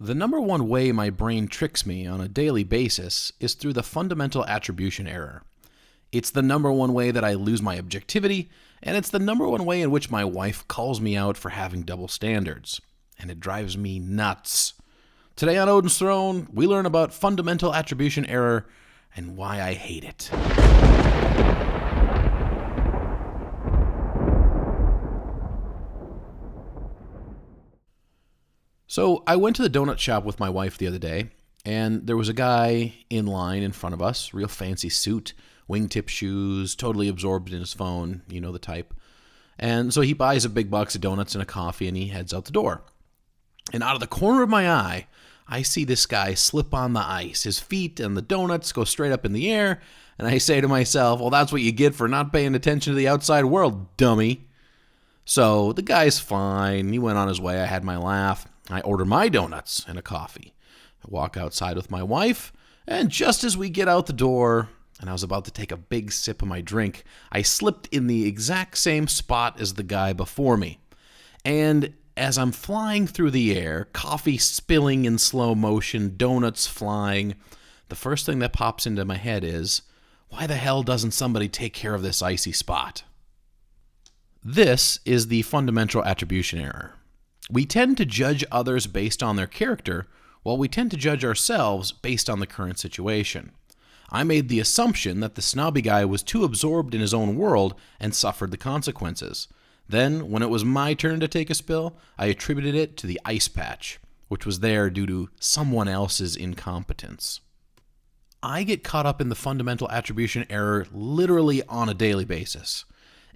The number one way my brain tricks me on a daily basis is through the fundamental attribution error. It's the number one way that I lose my objectivity, and it's the number one way in which my wife calls me out for having double standards. And it drives me nuts. Today on Odin's Throne, we learn about fundamental attribution error and why I hate it. So I went to the donut shop with my wife the other day, and there was a guy in line in front of us, real fancy suit, wingtip shoes, totally absorbed in his phone, you know the type. And so he buys a big box of donuts and a coffee, and he heads out the door. And out of the corner of my eye, I see this guy slip on the ice. His feet and the donuts go straight up in the air, and I say to myself, well, that's what you get for not paying attention to the outside world, dummy. So the guy's fine. He went on his way. I had my laugh. I order my donuts and a coffee. I walk outside with my wife, and just as we get out the door, and I was about to take a big sip of my drink, I slipped in the exact same spot as the guy before me. And as I'm flying through the air, coffee spilling in slow motion, donuts flying, the first thing that pops into my head is, why the hell doesn't somebody take care of this icy spot? This is the fundamental attribution error. We tend to judge others based on their character, while we tend to judge ourselves based on the current situation. I made the assumption that the snobby guy was too absorbed in his own world and suffered the consequences. Then, when it was my turn to take a spill, I attributed it to the ice patch, which was there due to someone else's incompetence. I get caught up in the fundamental attribution error literally on a daily basis.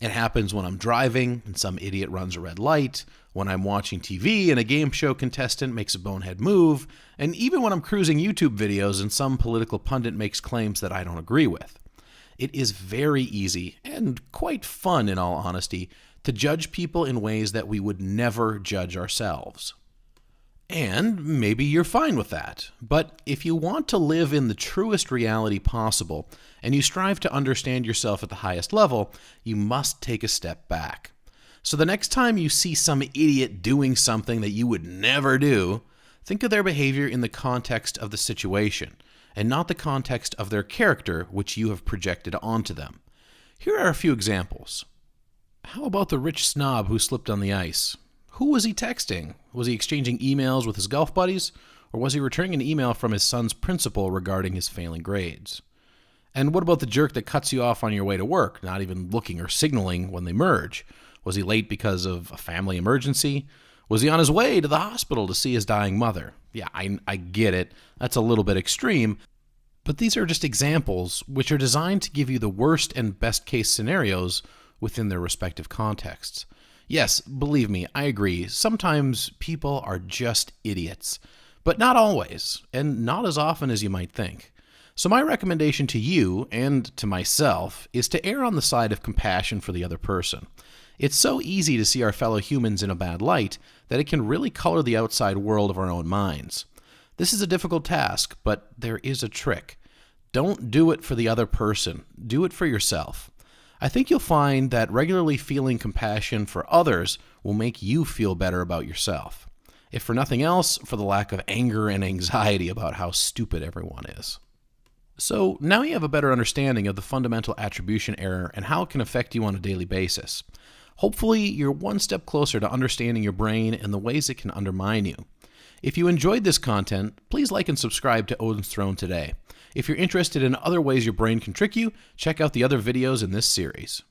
It happens when I'm driving and some idiot runs a red light, when I'm watching TV and a game show contestant makes a bonehead move, and even when I'm cruising YouTube videos and some political pundit makes claims that I don't agree with. It is very easy, and quite fun in all honesty, to judge people in ways that we would never judge ourselves. And maybe you're fine with that, but if you want to live in the truest reality possible, and you strive to understand yourself at the highest level, you must take a step back. So the next time you see some idiot doing something that you would never do, think of their behavior in the context of the situation, and not the context of their character which you have projected onto them. Here are a few examples. How about the rich snob who slipped on the ice? Who was he texting? Was he exchanging emails with his golf buddies? Or was he returning an email from his son's principal regarding his failing grades? And what about the jerk that cuts you off on your way to work, not even looking or signaling when they merge? Was he late because of a family emergency? Was he on his way to the hospital to see his dying mother? Yeah, I get it. That's a little bit extreme. But these are just examples which are designed to give you the worst and best case scenarios within their respective contexts. Yes, believe me, I agree. Sometimes people are just idiots, but not always, and not as often as you might think. So my recommendation to you, and to myself, is to err on the side of compassion for the other person. It's so easy to see our fellow humans in a bad light that it can really color the outside world of our own minds. This is a difficult task, but there is a trick. Don't do it for the other person. Do it for yourself. I think you'll find that regularly feeling compassion for others will make you feel better about yourself. If for nothing else, for the lack of anger and anxiety about how stupid everyone is. So now you have a better understanding of the fundamental attribution error and how it can affect you on a daily basis. Hopefully, you're one step closer to understanding your brain and the ways it can undermine you. If you enjoyed this content, please like and subscribe to Odin's Throne today. If you're interested in other ways your brain can trick you, check out the other videos in this series.